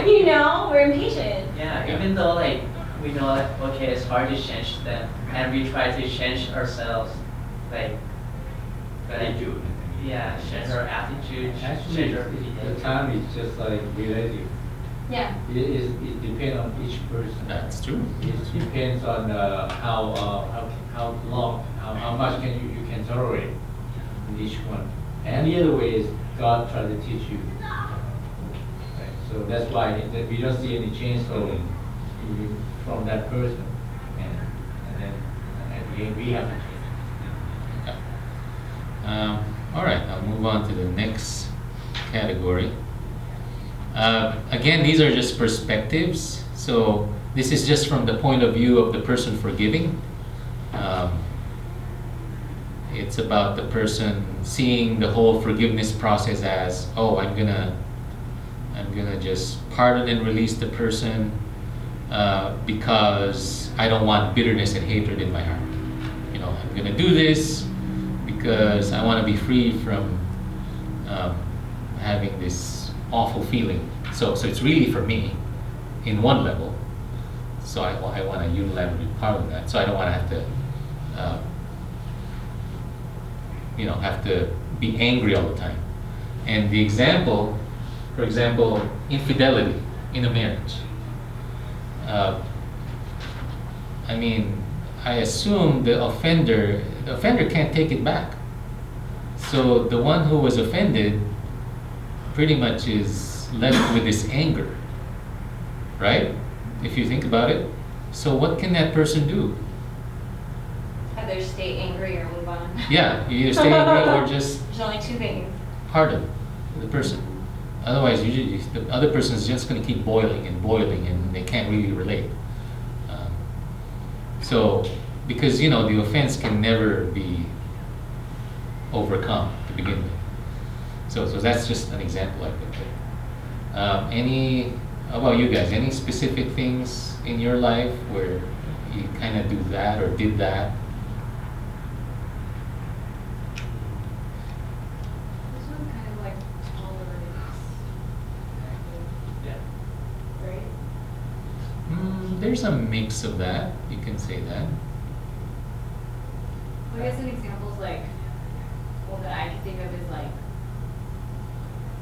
You know, we're impatient. Yeah, even though like we know that okay, it's hard to change them, and we try to change ourselves, like, but Attitude. yeah, change our attitude, Actually, change our the behavior. time is just like relative. Yeah. It depends on each person. That's true. It depends on how long, how much you can tolerate in each one. And the other way is God try to teach you. Right? So that's why that we don't see any change from that person, and then we have to change. Okay. All right, I'll move on to the next category. Again, these are just perspectives. So this is just from the point of view of the person forgiving. It's about the person seeing the whole forgiveness process as, oh, I'm gonna just pardon and release the person because I don't want bitterness and hatred in my heart. You know, I'm gonna do this because I want to be free from having this awful feeling. So it's really for me, in one level. So I want to unilaterally pardon that. So I don't want to have to, have to be angry all the time. And the example, for example, infidelity in a marriage. I assume the offender can't take it back. So the one who was offended pretty much is left with this anger, right? If you think about it. So what can that person do? Either stay angry or move on. Yeah, you either stay angry or just There's only two things. pardon the person. Otherwise, usually the other person is just going to keep boiling, and they can't really relate. So, because the offense can never be overcome to begin with. So that's just an example I put there. How about you guys? Any specific things in your life where you kind of do that or did that? This one's kind of like tolerance, Yeah. right? There's a mix of that. You can say that. Well, I guess an example is like, one that I can think of is like,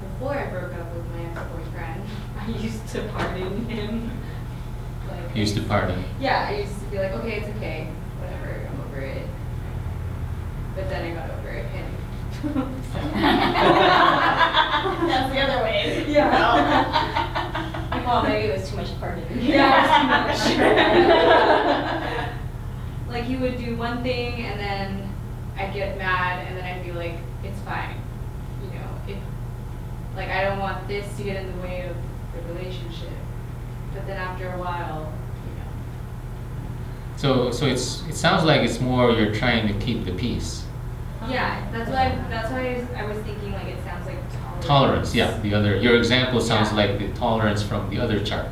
before I broke up with my ex-boyfriend, I used to pardon him. Like, You used to pardon. yeah, I used to be like, okay, it's okay, whatever, I'm over it. But then I got over it, and That's the other way. yeah. Like, well, maybe it was too much partying. Yeah, it was too much. Like, he would do one thing, and then I'd get mad, and then I'd be like, it's fine. Like, I don't want this to get in the way of the relationship. But then after a while, So it sounds like it's more you're trying to keep the peace. yeah, that's why I was thinking, like, it sounds like tolerance. Tolerance, yeah. Your example sounds Yeah. like the tolerance from the other chart,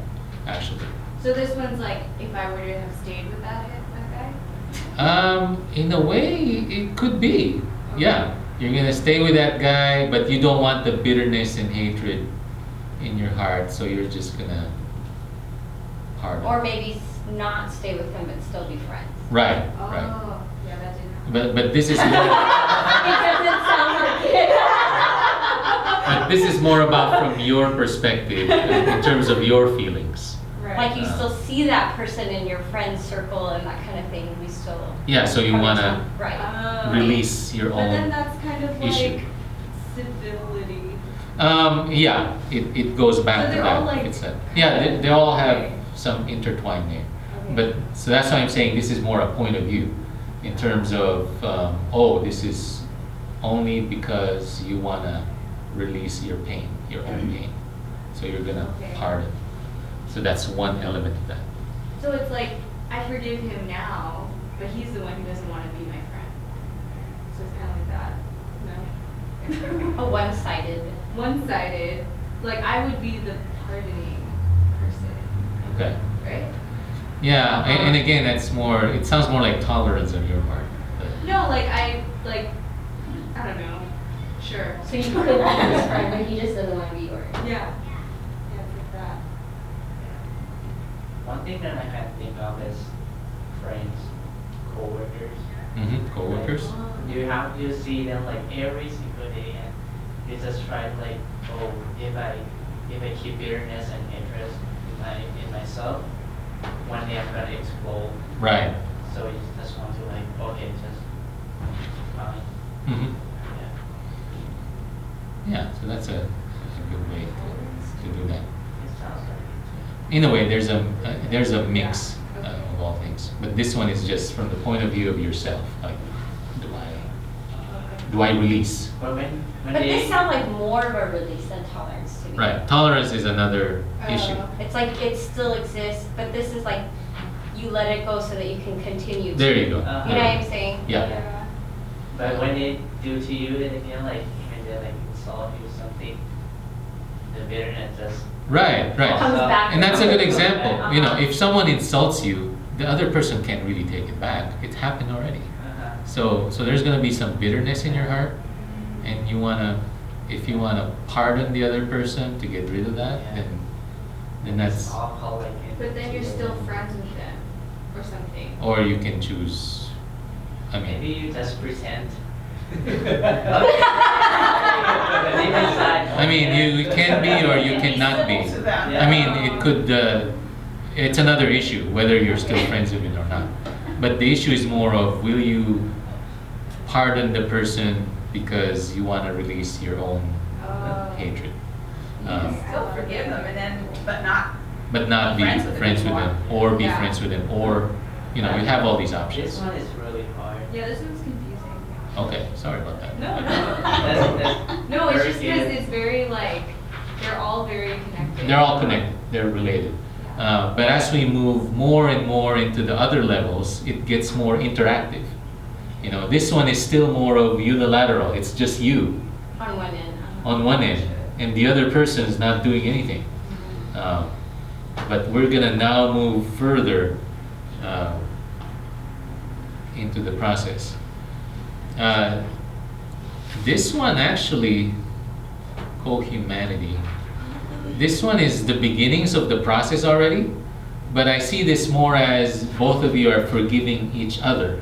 actually. So this one's like, if I were to have stayed with that guy? In a way, it could be. Yeah, you're gonna stay with that guy, but you don't want the bitterness and hatred in your heart, so you're just gonna pardon. Or maybe not stay with him but still be friends. Right, Oh, right. yeah, that didn't happen. But this is more. It doesn't sound like it. But this is more about from your perspective, in terms of your feelings. Right. Like you still see that person in your friend circle and that kind of thing. We still. Yeah, so you wanna Right. Oh. release your But then own. that's kind of issue. like civility. Yeah, it goes back So to they're that. all like- It's they all have Okay. some intertwine there. Okay. But so that's why I'm saying this is more a point of view, in terms of this is only because you wanna release your pain, your own pain. So you're gonna Okay. pardon. So that's one element of that. So it's like, I forgive him now, but he's the one who doesn't want to be my friend. So it's kind of like that. No? A one-sided. One-sided. Like, I would be the pardoning person, Okay. right? Yeah, and again, that's more. It sounds more like tolerance on your part. But No, I don't know. Sure. So you could be his friend, but he just doesn't want to be yours. Yeah. Yeah, it's like that. one thing that I can think of is friends, coworkers. Co-workers. You see them like every single day, and you just try to like, oh, if I keep bitterness and interest in myself, one day I'm gonna explode. Right. So you just want to like, okay, just fine. Mm-hmm. Yeah. Yeah, so that's a good way to do that. It sounds like it. In a way, there's a mix of all things, but this one is just from the point of view of yourself. Like, do I release? But when But they, this sounds like more of a release than tolerance to me. Right. Tolerance is another issue. It's like it still exists, but this is like you let it go so that you can continue. There to. you go. You know what I'm saying? Yeah. but when they do to you, then again, like when they like insult you or something, the bitterness just Right. Comes Also- back. And that's a good example. You know, Uh-huh. if someone insults you, the other person can't really take it back. It happened already. So there's gonna be some bitterness in your heart, and if you wanna pardon the other person to get rid of that, Yeah. then that's, It's all called like. But then you're still friends with them or something. or you can choose. I mean, Maybe you just pretend. I you can be or you cannot be. To them. Yeah. I mean, it could. It's another issue whether you're still friends with it or not. But the issue is more of, will you pardon the person because you want to release your own hatred, You can still forgive them and then, but not. but not be Friends with them friends with them, or be Yeah. friends with them, or you have all these This options. one is really hard. Yeah, this one's confusing. Okay, sorry about that. No, That's no, it's very just because good. it's very like, they're all very connected. They're all connected. They're related. But as we move more and more into the other levels, it gets more interactive. This one is still more of unilateral. It's just you On one end. on one end, and the other person is not doing anything. But we're gonna now move further into the process. This one actually, called humanity. This one is the beginnings of the process already, but I see this more as both of you are forgiving each other.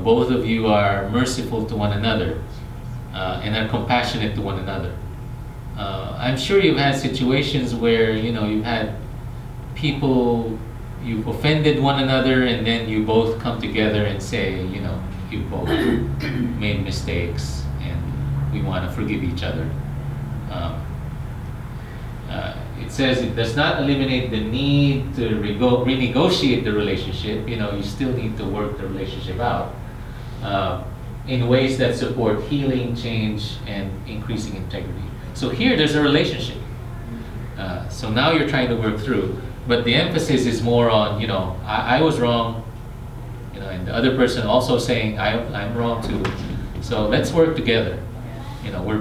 Both of you are merciful to one another and are compassionate to one another. I'm sure you've had situations where you've had people, you've offended one another, and then you both come together and say, you both made mistakes and we want to forgive each other. It says it does not eliminate the need to renegotiate the relationship. You still need to work the relationship out in ways that support healing, change, and increasing integrity. So here there's a relationship. So now you're trying to work through, but the emphasis is more on, I was wrong, and the other person also saying, I'm wrong too. So let's work together. We're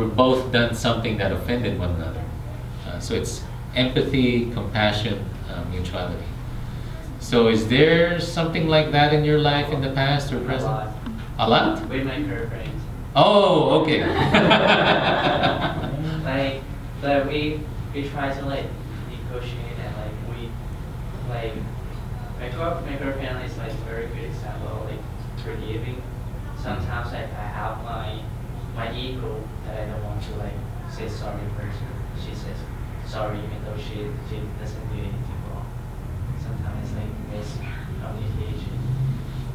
both done something that offended one another. So it's empathy, compassion, mutuality. So is there something like that in your life in the past or present? A lot? With my girlfriend. Oh, okay. Like we try to like negotiate, and like my girlfriend is like very good example, like forgiving. Sometimes like I have my ego that I don't want to like say sorry first. She says sorry even though she doesn't do anything wrong. Sometimes it's like miscommunication,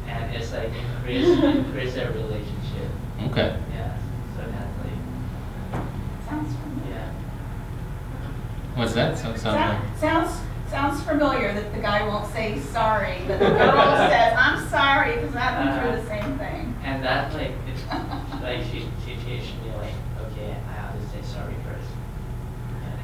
and it's like increase their relationship. Okay. Yeah, so that's like Sounds familiar. yeah. What's that? Sounds familiar that the guy won't say sorry, but the girl says, I'm sorry, because I've been through the same thing. And that like it's like she teaches me like, okay, I have to say sorry first. And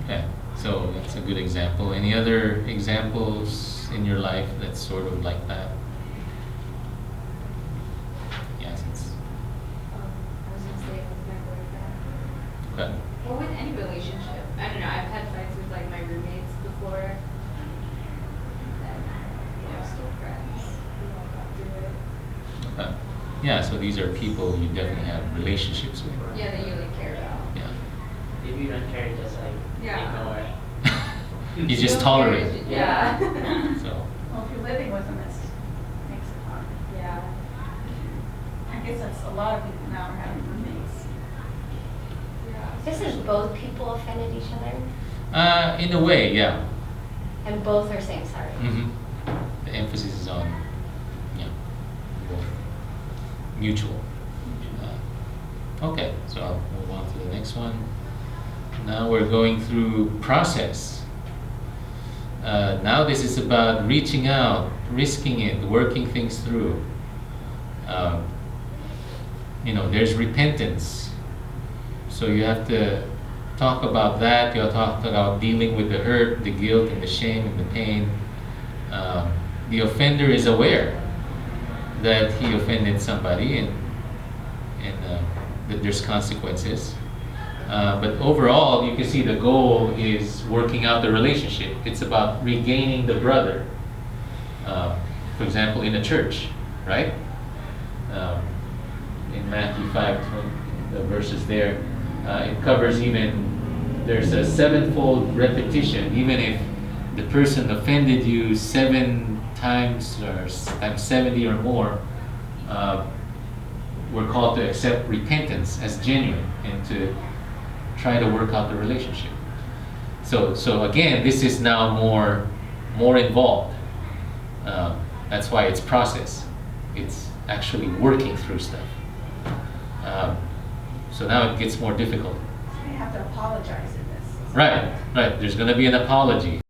Okay. So that's a good example. Any other examples in your life that's sort of like that? Yes, it's I was gonna say with my boyfriend. okay. Or with any relationship. I don't know, I've had fights with like my roommates before. That, still friends. We all got through it. Okay. Yeah, so these are people you definitely have relationships with. Yeah, that you like care about. Yeah. if you don't care, just like Yeah. ignore it. You just tolerate it. Yeah. So, Well, if you're living with them, it makes it hard. Yeah. I guess that's a lot of people now are having roommates. This is both people offended each other, in a way, yeah. and both are saying sorry. The emphasis is on, yeah, both mutual. Okay, so I'll move on to the next one. Now we're going through process. Now this is about reaching out, risking it, working things through. There's repentance. So you have to talk about that. You have to talk about dealing with the hurt, the guilt, and the shame, and the pain. The offender is aware that he offended somebody, and that there's consequences. But overall, you can see the goal is working out the relationship. It's about regaining the brother. For example, in a church, right? In Matthew 5, the verses there, it covers there's a sevenfold repetition. Even if the person offended you 7 times or times 70 or more, we're called to accept repentance as genuine and to try to work out the relationship. So again, this is now more involved. That's why it's process. It's actually working through stuff. So now it gets more difficult. So you have to apologize in this. Right. There's going to be an apology.